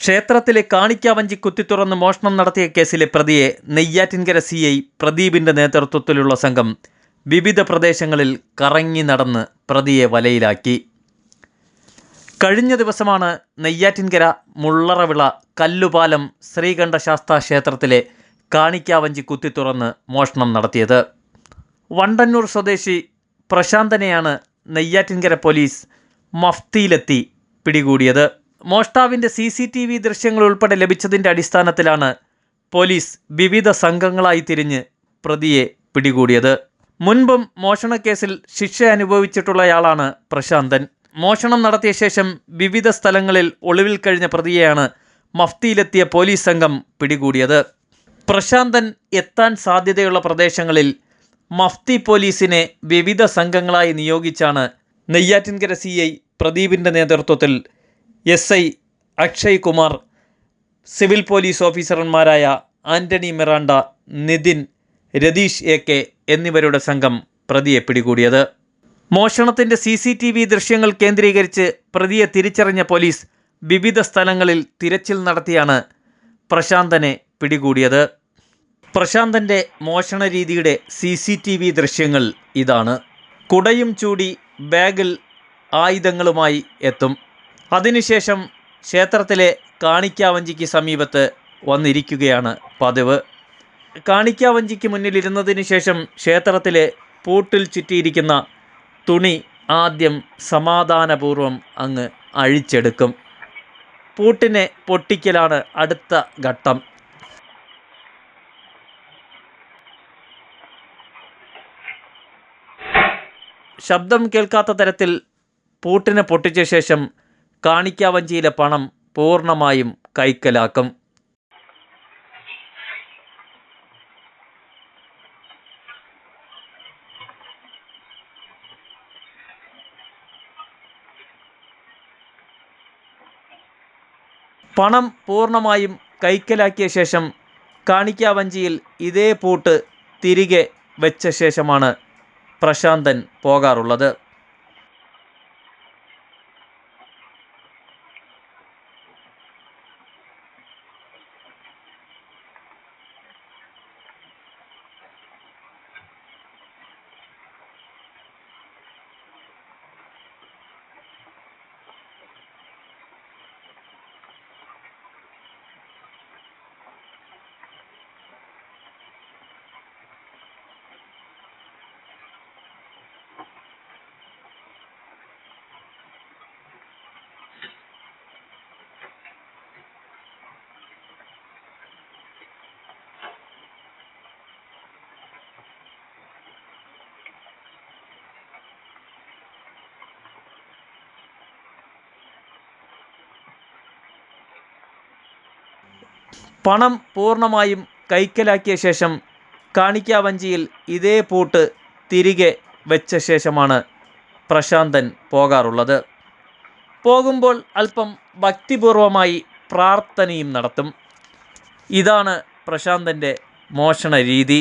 ക്ഷേത്രത്തിലെ കാണിക്കാവഞ്ചി കുത്തിത്തുറന്ന് മോഷണം നടത്തിയ കേസിലെ പ്രതിയെ നെയ്യാറ്റിൻകര CI പ്രദീപിൻ്റെ നേതൃത്വത്തിലുള്ള സംഘം വിവിധ പ്രദേശങ്ങളിൽ കറങ്ങി നടന്ന് പ്രതിയെ വലയിലാക്കി. കഴിഞ്ഞ ദിവസമാണ് നെയ്യാറ്റിൻകര മുള്ളറവിള കല്ലുപാലം ശ്രീകണ്ഠശാസ്താ ക്ഷേത്രത്തിലെ കാണിക്കാവഞ്ചി കുത്തിത്തുറന്ന് മോഷണം നടത്തിയത്. വണ്ടന്നൂർ സ്വദേശി പ്രശാന്തനെയാണ് നെയ്യാറ്റിൻകര പോലീസ് മഫ്തിയിലെത്തി പിടികൂടിയത്. മോഷ്ടാവിൻ്റെ CCTV ദൃശ്യങ്ങൾ ഉൾപ്പെടെ ലഭിച്ചതിൻ്റെ അടിസ്ഥാനത്തിലാണ് പോലീസ് വിവിധ സംഘങ്ങളായി തിരിഞ്ഞ് പ്രതിയെ പിടികൂടിയത്. മുൻപും മോഷണക്കേസിൽ ശിക്ഷ അനുഭവിച്ചിട്ടുള്ളയാളാണ് പ്രശാന്തൻ. മോഷണം നടത്തിയ ശേഷം വിവിധ സ്ഥലങ്ങളിൽ ഒളിവിൽ കഴിഞ്ഞ പ്രതിയെയാണ് മഫ്തിയിലെത്തിയ പോലീസ് സംഘം പിടികൂടിയത്. പ്രശാന്തൻ എത്താൻ സാധ്യതയുള്ള പ്രദേശങ്ങളിൽ മഫ്തി പോലീസിനെ വിവിധ സംഘങ്ങളായി നിയോഗിച്ചാണ് നെയ്യാറ്റിൻകര CI പ്രദീപിൻ്റെ നേതൃത്വത്തിൽ SI Akshay Kumar, civil police ഓഫീസർമാരായ Antony Miranda, Nithin, Ratheesh AK എന്നിവരുടെ സംഘം പ്രതിയെ പിടികൂടിയത്. മോഷണത്തിൻ്റെ CCTV ദൃശ്യങ്ങൾ കേന്ദ്രീകരിച്ച് പ്രതിയെ തിരിച്ചറിഞ്ഞ പോലീസ് വിവിധ സ്ഥലങ്ങളിൽ തിരച്ചിൽ നടത്തിയാണ് പ്രശാന്തനെ പിടികൂടിയത്. പ്രശാന്തൻ്റെ മോഷണ രീതിയുടെ CCTV ദൃശ്യങ്ങൾ ഇതാണ്. കുടയും ചൂടി ബാഗിൽ ആയുധങ്ങളുമായി എത്തും. അതിനുശേഷം ക്ഷേത്രത്തിലെ കാണിക്കാവഞ്ചിക്ക് സമീപത്ത് വന്നിരിക്കുകയാണ് പതിവ്. കാണിക്കാവഞ്ചിക്ക് മുന്നിലിരുന്നതിന് ശേഷം ക്ഷേത്രത്തിലെ പൂട്ടിൽ ചുറ്റിയിരിക്കുന്ന തുണി ആദ്യം സമാധാനപൂർവ്വം അങ്ങ് അഴിച്ചെടുക്കും. പൂട്ടിനെ പൊട്ടിക്കലാണ് അടുത്ത ഘട്ടം. ശബ്ദം കേൾക്കാത്ത തരത്തിൽ പൂട്ടിനെ പൊട്ടിച്ച ശേഷം കാണിക്കാവഞ്ചിയിലെ പണം പൂർണ്ണമായും കൈക്കലാക്കും. പണം പൂർണ്ണമായും കൈക്കലാക്കിയ ശേഷം കാണിക്കാവഞ്ചിയിൽ ഇതേ പൂട്ട് തിരികെ വെച്ച ശേഷമാണ് പ്രശാന്തൻ പോകാറുള്ളത്. പണം പൂർണ്ണമായും കൈക്കലാക്കിയ ശേഷം കാണിക്കാവഞ്ചിയിൽ ഇതേ പൂട്ട് തിരികെ വെച്ച ശേഷമാണ് പ്രശാന്തൻ പോകാറുള്ളത്. പോകുമ്പോൾ അല്പം ഭക്തിപൂർവമായി പ്രാർത്ഥനയും നടത്തും. ഇതാണ് പ്രശാന്തൻ്റെ മോഷണ രീതി.